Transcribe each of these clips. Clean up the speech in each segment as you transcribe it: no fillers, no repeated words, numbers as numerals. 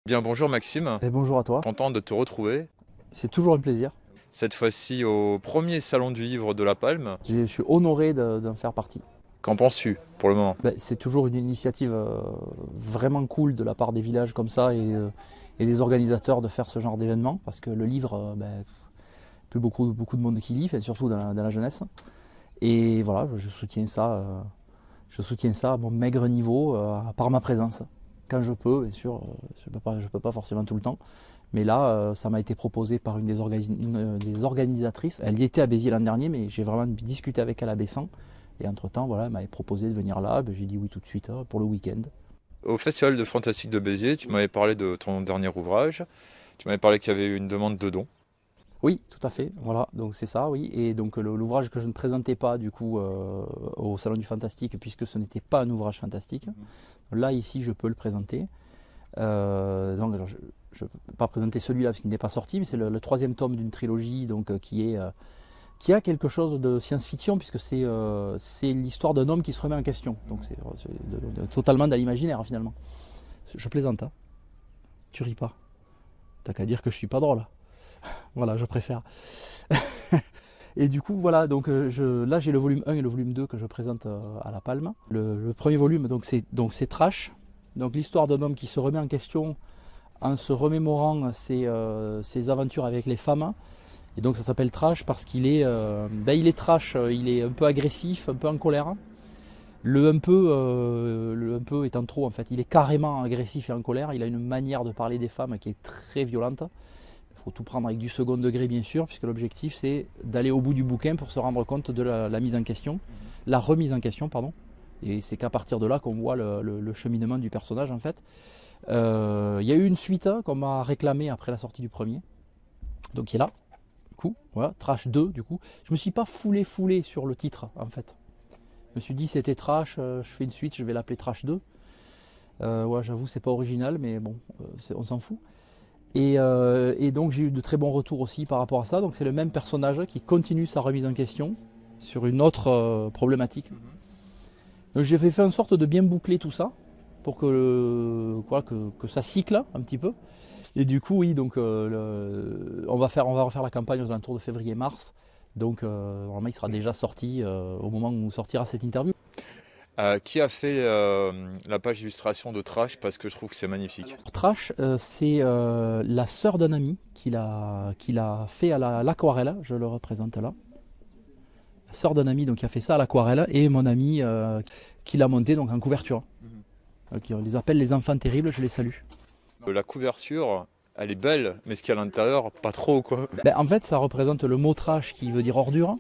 Bien, bonjour Maxime, Et bonjour à toi, content de te retrouver. c'est toujours un plaisir. Cette fois-ci au premier salon du livre de La Palme. Je suis honoré d'en faire partie. Qu'en penses-tu pour le moment? C'est toujours une initiative vraiment cool de la part des villages comme ça et des organisateurs de faire ce genre d'événement parce que le livre, plus beaucoup de monde qui lit, et surtout dans la jeunesse. Et voilà, je soutiens ça à mon maigre niveau par ma présence. Quand je peux, bien sûr, je peux pas forcément tout le temps. Mais là, ça m'a été proposé par une des organisatrices. Elle y était à Béziers l'an dernier, mais j'ai vraiment discuté avec elle à Bessan. Et entre-temps, voilà, elle m'avait proposé de venir là. Ben, j'ai dit oui tout de suite pour le week-end. Au Festival de Fantastique de Béziers, tu m'avais parlé de ton dernier ouvrage. Tu m'avais parlé qu'il y avait eu une demande de don. Oui, tout à fait. Voilà, donc c'est ça, oui. Et donc l'ouvrage que je ne présentais pas du coup au Salon du Fantastique, puisque ce n'était pas un ouvrage fantastique. Là, ici, je peux le présenter. Donc, alors, je ne peux pas présenter celui-là parce qu'il n'est pas sorti, mais c'est le troisième tome d'une trilogie donc, qui a quelque chose de science-fiction, puisque c'est l'histoire d'un homme qui se remet en question. Donc c'est totalement de l'imaginaire finalement. Je plaisante, hein. Tu ris pas. T'as qu'à dire que je suis pas drôle. Voilà, je préfère. Et du coup, voilà, donc là j'ai le volume 1 et le volume 2 que je présente à La Palme. Le premier volume, donc c'est Trash. Donc l'histoire d'un homme qui se remet en question en se remémorant ses aventures avec les femmes. Et donc ça s'appelle Trash parce il est trash, il est un peu agressif, un peu en colère. Le un peu étant trop en fait. Il est carrément agressif et en colère. Il a une manière de parler des femmes qui est très violente. Il faut tout prendre avec du second degré bien sûr, puisque l'objectif c'est d'aller au bout du bouquin pour se rendre compte de la mise en question, la remise en question, pardon. Et c'est qu'à partir de là qu'on voit le cheminement du personnage en fait. Il y a eu une suite qu'on m'a réclamée après la sortie du premier, donc qui est là. Du coup, voilà, Trash 2 du coup. Je me suis pas foulé sur le titre en fait. Je me suis dit c'était Trash, je fais une suite, je vais l'appeler Trash 2. Ouais, j'avoue c'est pas original, mais bon, on s'en fout. Et donc j'ai eu de très bons retours aussi par rapport à ça. Donc c'est le même personnage qui continue sa remise en question sur une autre problématique. Donc j'ai fait en sorte de bien boucler tout ça pour que ça cycle un petit peu. Et du coup, oui, donc on va refaire la campagne aux alentours de février-mars. Donc normalement, il sera déjà sorti au moment où sortira cette interview. Qui a fait la page illustration de Trash parce que je trouve que c'est magnifique. Trash, c'est la sœur d'un ami qui l'a fait à l'aquarelle. Je le représente là. La sœur d'un ami donc, qui a fait ça à l'aquarelle et mon ami qui l'a monté donc, en couverture. On les appelle les enfants terribles, je les salue. La couverture, elle est belle, mais ce qu'il y a à l'intérieur, pas trop quoi. Ben, en fait, ça représente le mot trash qui veut dire ordure,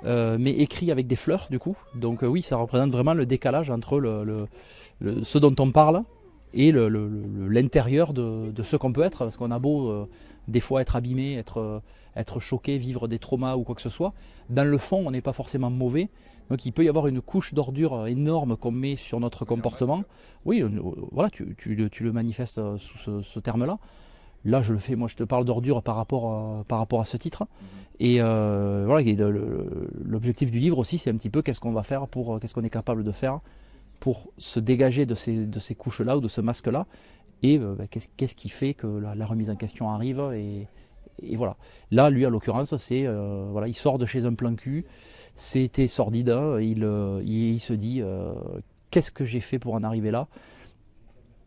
mais écrit avec des fleurs du coup. Donc oui, ça représente vraiment le décalage entre ce dont on parle et l'intérieur de ce qu'on peut être. Parce qu'on a beau des fois être abîmé, être choqué, vivre des traumas ou quoi que ce soit. Dans le fond, on n'est pas forcément mauvais. Donc il peut y avoir une couche d'ordure énorme qu'on met sur notre comportement. Oui, voilà, tu le manifestes sous ce terme-là. Là, je le fais, moi je te parle d'ordure par rapport à ce titre. Et voilà, l'objectif du livre aussi, c'est un petit peu qu'est-ce qu'on va faire qu'est-ce qu'on est capable de faire pour se dégager de ces couches-là ou de ce masque-là. Et qu'est-ce qui fait que la remise en question arrive et voilà. Là, lui, en l'occurrence, voilà, il sort de chez un plan cul. C'était sordide. Hein, il se dit qu'est-ce que j'ai fait pour en arriver là.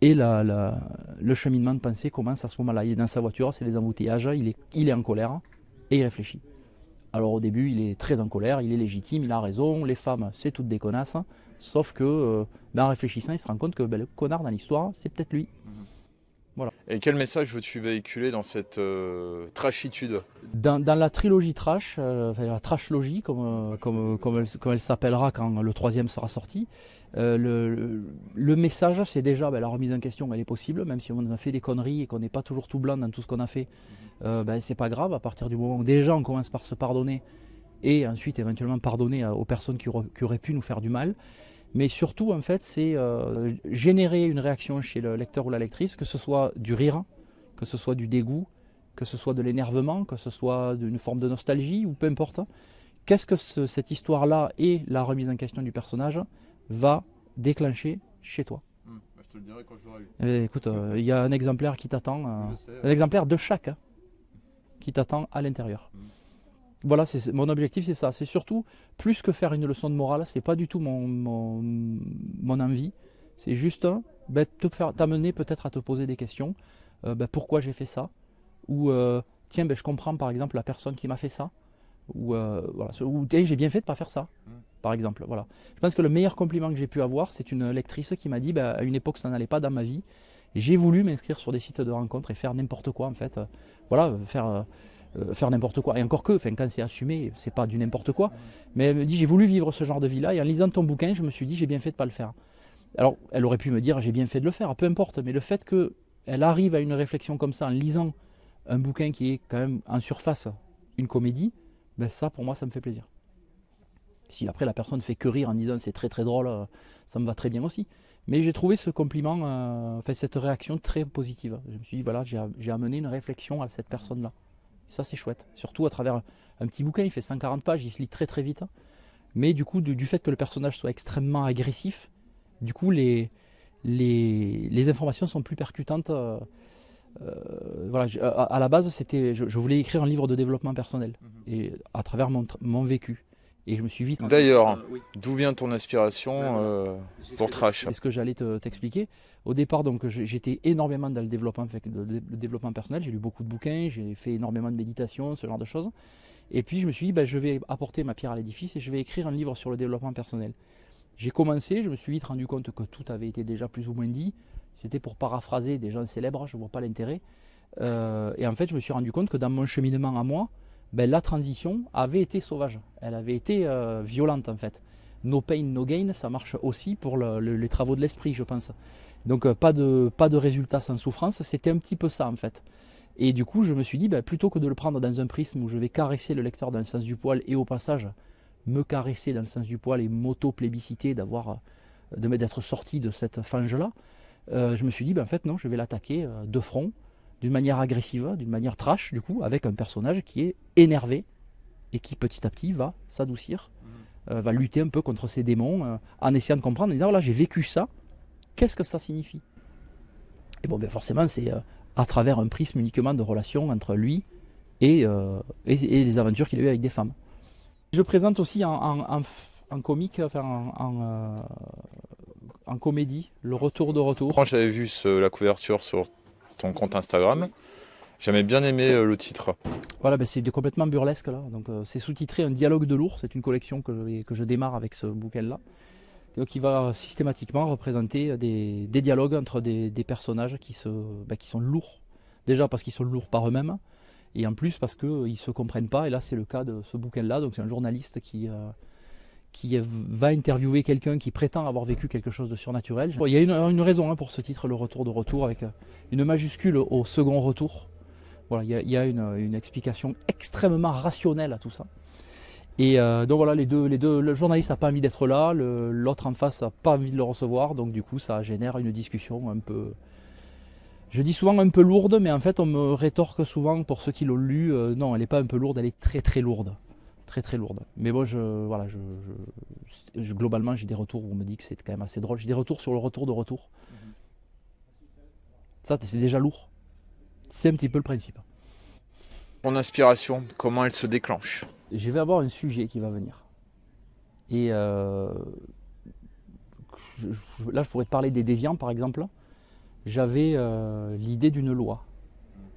Et le cheminement de pensée commence à ce moment-là. Il est dans sa voiture, c'est les embouteillages, il est en colère et il réfléchit. Alors au début, il est très en colère, il est légitime, il a raison, les femmes, c'est toutes des connasses. Sauf que, en réfléchissant, il se rend compte que le connard dans l'histoire, c'est peut-être lui. Voilà. Et quel message veux-tu véhiculer dans cette trashitude? Dans la trilogie Trash, la Trashlogie, comme elle s'appellera quand le troisième sera sorti, le message, c'est déjà la remise en question, elle est possible, même si on a fait des conneries et qu'on n'est pas toujours tout blanc dans tout ce qu'on a fait. C'est pas grave, à partir du moment où déjà on commence par se pardonner et ensuite éventuellement pardonner aux personnes qui auraient pu nous faire du mal. Mais surtout, en fait, c'est générer une réaction chez le lecteur ou la lectrice, que ce soit du rire, que ce soit du dégoût, que ce soit de l'énervement, que ce soit d'une forme de nostalgie, ou peu importe. Qu'est-ce que cette histoire-là et la remise en question du personnage va déclencher chez toi? te le dirai quand je l'aurai lu. Eh, écoute, il y a un exemplaire qui t'attend, Oui, je sais, un exemplaire de chaque qui t'attend à l'intérieur. Voilà, mon objectif c'est ça, c'est surtout plus que faire une leçon de morale, c'est pas du tout mon envie, c'est juste t'amener peut-être à te poser des questions, pourquoi j'ai fait ça, ou tiens je comprends par exemple la personne qui m'a fait ça, ou voilà, ou tiens, j'ai bien fait de pas faire ça, par exemple. Voilà. Je pense que le meilleur compliment que j'ai pu avoir, c'est une lectrice qui m'a dit à une époque ça n'allait pas dans ma vie, j'ai voulu m'inscrire sur des sites de rencontres et faire n'importe quoi en fait, voilà, faire n'importe quoi. Et encore que, quand c'est assumé, c'est pas du n'importe quoi. Mais elle me dit, j'ai voulu vivre ce genre de vie-là, et en lisant ton bouquin, je me suis dit, j'ai bien fait de ne pas le faire. Alors, elle aurait pu me dire, j'ai bien fait de le faire, peu importe. Mais le fait qu'elle arrive à une réflexion comme ça, en lisant un bouquin qui est quand même en surface une comédie, ça, pour moi, ça me fait plaisir. Si après la personne fait que rire en disant c'est très très drôle, ça me va très bien aussi. Mais j'ai trouvé ce compliment, cette réaction très positive. Je me suis dit, voilà, j'ai amené une réflexion à cette personne-là. Ça c'est chouette, surtout à travers un petit bouquin, il fait 140 pages, il se lit très très vite. Mais du coup, du fait que le personnage soit extrêmement agressif, du coup les informations sont plus percutantes. Voilà, à la base, je voulais écrire un livre de développement personnel, et à travers mon vécu. Et je me suis vite... D'ailleurs, d'où vient ton inspiration pour Trash? C'est ce que j'allais t'expliquer. Au départ, donc, j'étais énormément dans le développement personnel. J'ai lu beaucoup de bouquins, j'ai fait énormément de méditation, ce genre de choses. Et puis, je me suis dit, je vais apporter ma pierre à l'édifice et je vais écrire un livre sur le développement personnel. J'ai commencé, je me suis vite rendu compte que tout avait été déjà plus ou moins dit. C'était pour paraphraser des gens célèbres, je ne vois pas l'intérêt. Et en fait, je me suis rendu compte que dans mon cheminement à moi, la transition avait été sauvage. Elle avait été violente en fait. No pain, no gain, ça marche aussi pour les travaux de l'esprit, je pense. Donc pas de résultats sans souffrance, c'était un petit peu ça en fait. Et du coup, je me suis dit, plutôt que de le prendre dans un prisme où je vais caresser le lecteur dans le sens du poil et au passage me caresser dans le sens du poil et m'auto-plébisciter d'être sorti de cette fange-là, je me suis dit, en fait non, je vais l'attaquer de front, d'une manière agressive, d'une manière trash du coup, avec un personnage qui est énervé et qui petit à petit va s'adoucir, va lutter un peu contre ses démons en essayant de comprendre, en disant voilà, j'ai vécu ça, qu'est-ce que ça signifie? Et bon, forcément, c'est à travers un prisme uniquement de relations entre lui et les aventures qu'il a eues avec des femmes. Je présente aussi en comique, en comédie, le retour de retour. Quand j'avais vu la couverture sur ton compte Instagram, j'avais bien aimé le titre. Voilà, c'est complètement burlesque là. Donc c'est sous-titré Un dialogue de lourd. C'est une collection que je démarre avec ce bouquin-là. Donc il va systématiquement représenter des dialogues entre des personnages qui sont lourds. Déjà parce qu'ils sont lourds par eux-mêmes, et en plus parce qu'ils ne se comprennent pas. Et là c'est le cas de ce bouquin-là. Donc c'est un journaliste qui va interviewer quelqu'un qui prétend avoir vécu quelque chose de surnaturel. Il y a une raison pour ce titre, le retour de retour, avec une majuscule au second retour. Voilà, il y a une explication extrêmement rationnelle à tout ça. Et donc voilà, le journaliste n'a pas envie d'être là, l'autre en face n'a pas envie de le recevoir, donc du coup ça génère une discussion un peu, je dis souvent un peu lourde, mais en fait on me rétorque souvent pour ceux qui l'ont lu, non elle n'est pas un peu lourde, elle est très très lourde. Très très lourde. Mais bon, globalement j'ai des retours où on me dit que c'est quand même assez drôle. J'ai des retours sur le retour de retour. Ça c'est déjà lourd. C'est un petit peu le principe. Ton inspiration, comment elle se déclenche? Je vais avoir un sujet qui va venir. Et là, je pourrais te parler des déviants, par exemple. J'avais l'idée d'une loi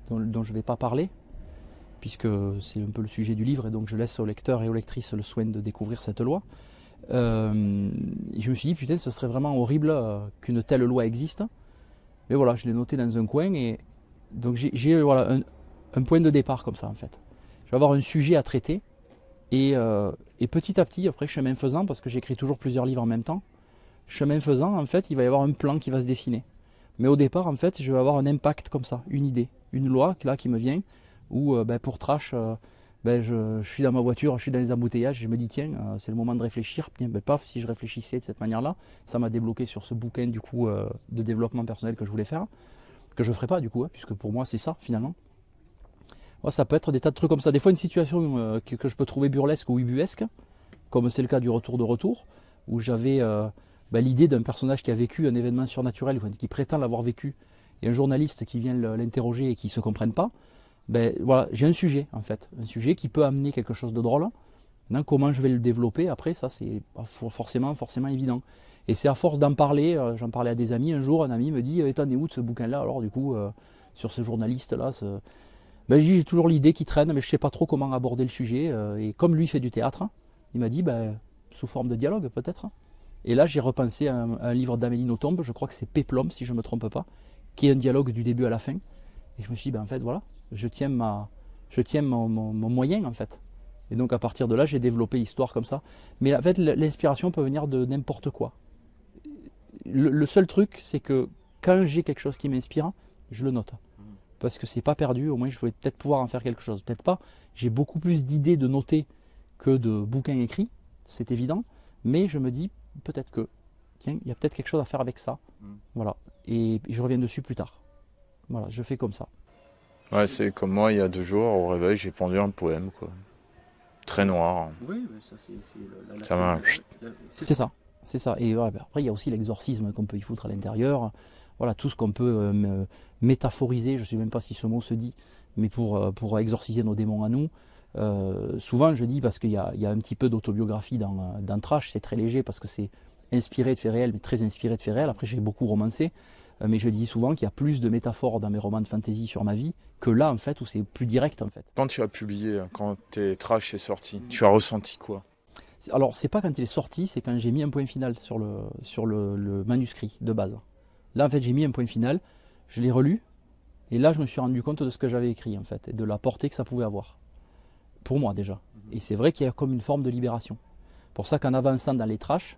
dont je ne vais pas parler, puisque c'est un peu le sujet du livre, et donc je laisse aux lecteurs et aux lectrices le soin de découvrir cette loi. Je me suis dit, putain, ce serait vraiment horrible qu'une telle loi existe. Mais voilà, je l'ai noté dans un coin, et donc j'ai voilà, un point de départ comme ça, en fait. Je vais avoir un sujet à traiter, et petit à petit, après chemin faisant, parce que j'écris toujours plusieurs livres en même temps, chemin faisant, en fait, il va y avoir un plan qui va se dessiner. Mais au départ, en fait, je vais avoir un impact comme ça, une idée, une loi là, qui me vient, où pour Trash, je suis dans ma voiture, je suis dans les embouteillages, je me dis tiens, c'est le moment de réfléchir. Bien, paf, si je réfléchissais de cette manière-là, ça m'a débloqué sur ce bouquin du coup de développement personnel que je voulais faire, que je ne ferai pas du coup, puisque pour moi c'est ça finalement. Ouais, ça peut être des tas de trucs comme ça. Des fois une situation que je peux trouver burlesque ou ubuesque, comme c'est le cas du retour de retour, où j'avais ben, l'idée d'un personnage qui a vécu un événement surnaturel, enfin, qui prétend l'avoir vécu, et un journaliste qui vient l'interroger et qui ne se comprenne pas, ben, voilà, j'ai un sujet en fait, un sujet qui peut amener quelque chose de drôle. Maintenant, comment je vais le développer après, ça c'est pas forcément évident. Et c'est à force d'en parler, j'en parlais à des amis, un jour un ami me dit t'en es où de ce bouquin-là alors du coup, sur ce journaliste-là ben, j'ai toujours l'idée qui traîne, mais je ne sais pas trop comment aborder le sujet. Et comme lui fait du théâtre, il m'a dit ben, sous forme de dialogue peut-être. Et là j'ai repensé à un livre d'Amélie Nothomb, je crois que c'est Péplum si je ne me trompe pas, qui est un dialogue du début à la fin. Et je me suis dit ben, en fait voilà, je tiens mon moyen en fait. Et donc à partir de là j'ai développé l'histoire comme ça. Mais en fait l'inspiration peut venir de n'importe quoi. Le seul truc c'est que quand j'ai quelque chose qui m'inspire, je le note. Parce que c'est pas perdu, au moins je vais peut-être pouvoir en faire quelque chose. Peut-être pas, j'ai beaucoup plus d'idées de noter que de bouquins écrits, c'est évident. Mais je me dis peut-être que, tiens, il y a peut-être quelque chose à faire avec ça. Voilà. Et je reviens dessus plus tard. Voilà, je fais comme ça. Ouais, c'est comme moi, il y a 2 jours, au réveil, j'ai pondu un poème, quoi. Très noir. Oui, mais ça c'est... Ça m'a... C'est ça, c'est ça. Et ouais, ben après, il y a aussi l'exorcisme qu'on peut y foutre à l'intérieur. Voilà, tout ce qu'on peut métaphoriser, je ne sais même pas si ce mot se dit, mais pour exorciser nos démons à nous. Souvent, je dis, parce qu'il y a un petit peu d'autobiographie dans Trash, c'est très léger parce que c'est inspiré de faits réels, mais très inspiré de faits réels. Après, j'ai beaucoup romancé, mais je dis souvent qu'il y a plus de métaphores dans mes romans de fantasy sur ma vie que là, en fait, où c'est plus direct, en fait. Quand tu as publié, quand tes Trash est sorti, tu as ressenti quoi? Alors, c'est pas quand il est sorti, c'est quand j'ai mis un point final sur le manuscrit de base. Là, en fait, j'ai mis un point final, je l'ai relu, et là, je me suis rendu compte de ce que j'avais écrit, en fait, et de la portée que ça pouvait avoir. Pour moi, déjà. Et c'est vrai qu'il y a comme une forme de libération. Pour ça qu'en avançant dans les Trash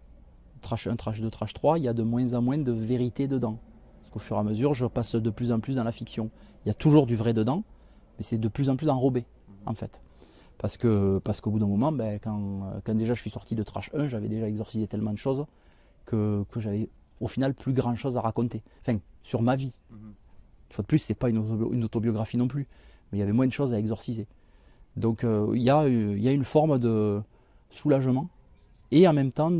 1, Trash 2, Trash 3, il y a de moins en moins de vérité dedans. Parce qu'au fur et à mesure, je passe de plus en plus dans la fiction. Il y a toujours du vrai dedans, mais c'est de plus en plus enrobé, en fait. Parce qu'au bout d'un moment, ben, quand déjà je suis sorti de Trash 1, j'avais déjà exorcisé tellement de choses que j'avais au final plus grand chose à raconter. Enfin, sur ma vie. Une fois de plus, c'est pas une autobiographie non plus, mais il y avait moins de choses à exorciser. Donc il y a une forme de soulagement et en même temps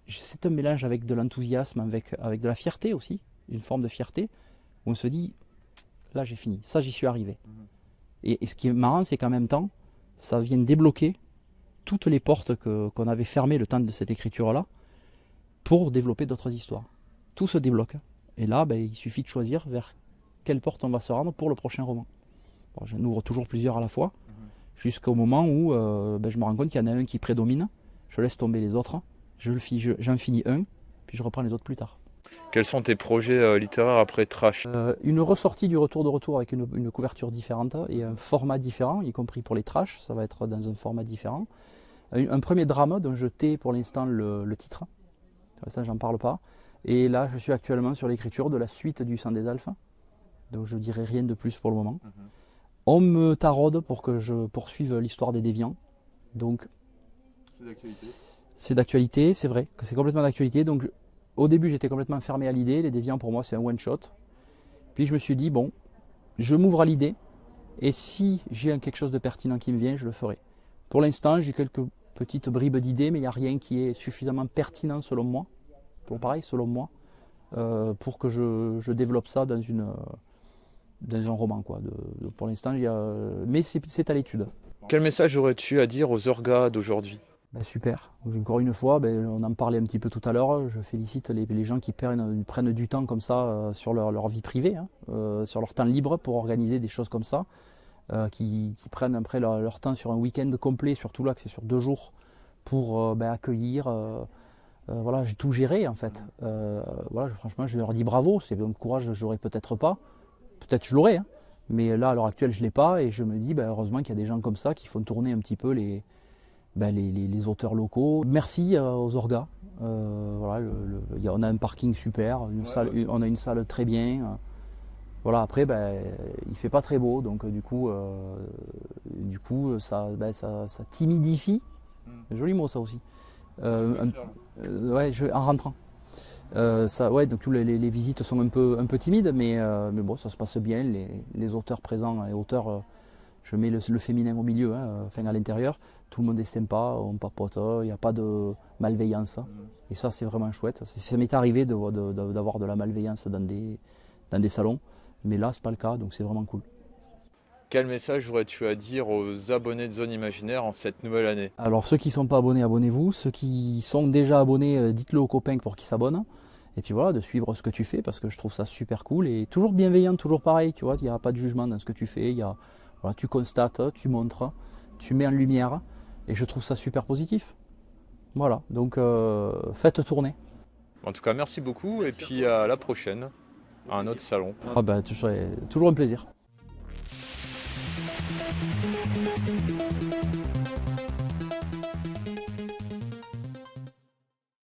c'est un mélange avec de l'enthousiasme, avec de la fierté aussi, une forme de fierté où on se dit là j'ai fini, ça j'y suis arrivé. Et ce qui est marrant, c'est qu'en même temps, ça vient débloquer toutes les portes qu'on avait fermées le temps de cette écriture-là pour développer d'autres histoires. Tout se débloque. Et là, ben, il suffit de choisir vers quelle porte on va se rendre pour le prochain roman. Bon, j'en ouvre toujours plusieurs à la fois, jusqu'au moment où ben, je me rends compte qu'il y en a un qui prédomine, je laisse tomber les autres, j'en finis un, puis je reprends les autres plus tard. Quels sont tes projets littéraires après Trash? Une ressortie du Retour de Retour avec une couverture différente et un format différent, y compris pour les Trash, ça va être dans un format différent. Un premier drame dont je tais pour l'instant le titre, ça j'en parle pas. Et là je suis actuellement sur l'écriture de la suite du Sang des Alphes, donc je dirai rien de plus pour le moment. On me taraude pour que je poursuive l'histoire des Déviants, donc C'est d'actualité. C'est d'actualité, c'est vrai que c'est complètement d'actualité. Donc au début j'étais complètement fermé à l'idée, les Déviants pour moi c'est un one shot. Puis je me suis dit bon, je m'ouvre à l'idée et si j'ai quelque chose de pertinent qui me vient, je le ferai. Pour l'instant j'ai quelques petites bribes d'idées, mais il n'y a rien qui est suffisamment pertinent selon moi, pour que je développe ça dans un roman quoi. Pour l'instant mais c'est à l'étude. Quel message aurais-tu à dire aux orgas d'aujourd'hui? Ben super, encore une fois, on en parlait un petit peu tout à l'heure, je félicite les gens qui prennent du temps comme ça sur leur vie privée, sur leur temps libre pour organiser des choses comme ça, qui prennent après leur temps sur un week-end complet, surtout là que c'est sur 2 jours, pour accueillir, voilà, j'ai tout géré en fait. Voilà, franchement je leur dis bravo, c'est un courage que j'aurais peut-être pas, peut-être je l'aurais, hein, mais là à l'heure actuelle je l'ai pas et je me dis heureusement qu'il y a des gens comme ça qui font tourner un petit peu les auteurs locaux. Merci aux orgas. Voilà, on a un parking super, on a une salle très bien. Voilà, après, il fait pas très beau, donc du coup ça timidifie. Joli mot ça aussi. Ouais, en rentrant. Donc les visites sont un peu timides, mais bon, ça se passe bien. Les auteurs présents et auteurs, je mets le féminin au milieu, hein, enfin à l'intérieur. Tout le monde est sympa, on papote, il n'y a pas de malveillance. Et ça, c'est vraiment chouette. Ça m'est arrivé d'avoir de la malveillance dans des salons, mais là, c'est pas le cas, donc c'est vraiment cool. Quel message aurais-tu à dire aux abonnés de Zone Imaginaire en cette nouvelle année? Alors ceux qui ne sont pas abonnés, abonnez-vous. Ceux qui sont déjà abonnés, dites-le aux copains pour qu'ils s'abonnent. Et puis voilà, de suivre ce que tu fais parce que je trouve ça super cool et toujours bienveillant, toujours pareil, tu vois, il n'y a pas de jugement dans ce que tu fais. Voilà, tu constates, tu montres, tu mets en lumière et je trouve ça super positif. Voilà, donc faites tourner. En tout cas, merci beaucoup et puis à la prochaine, à un autre salon. Ah ben, toujours un plaisir.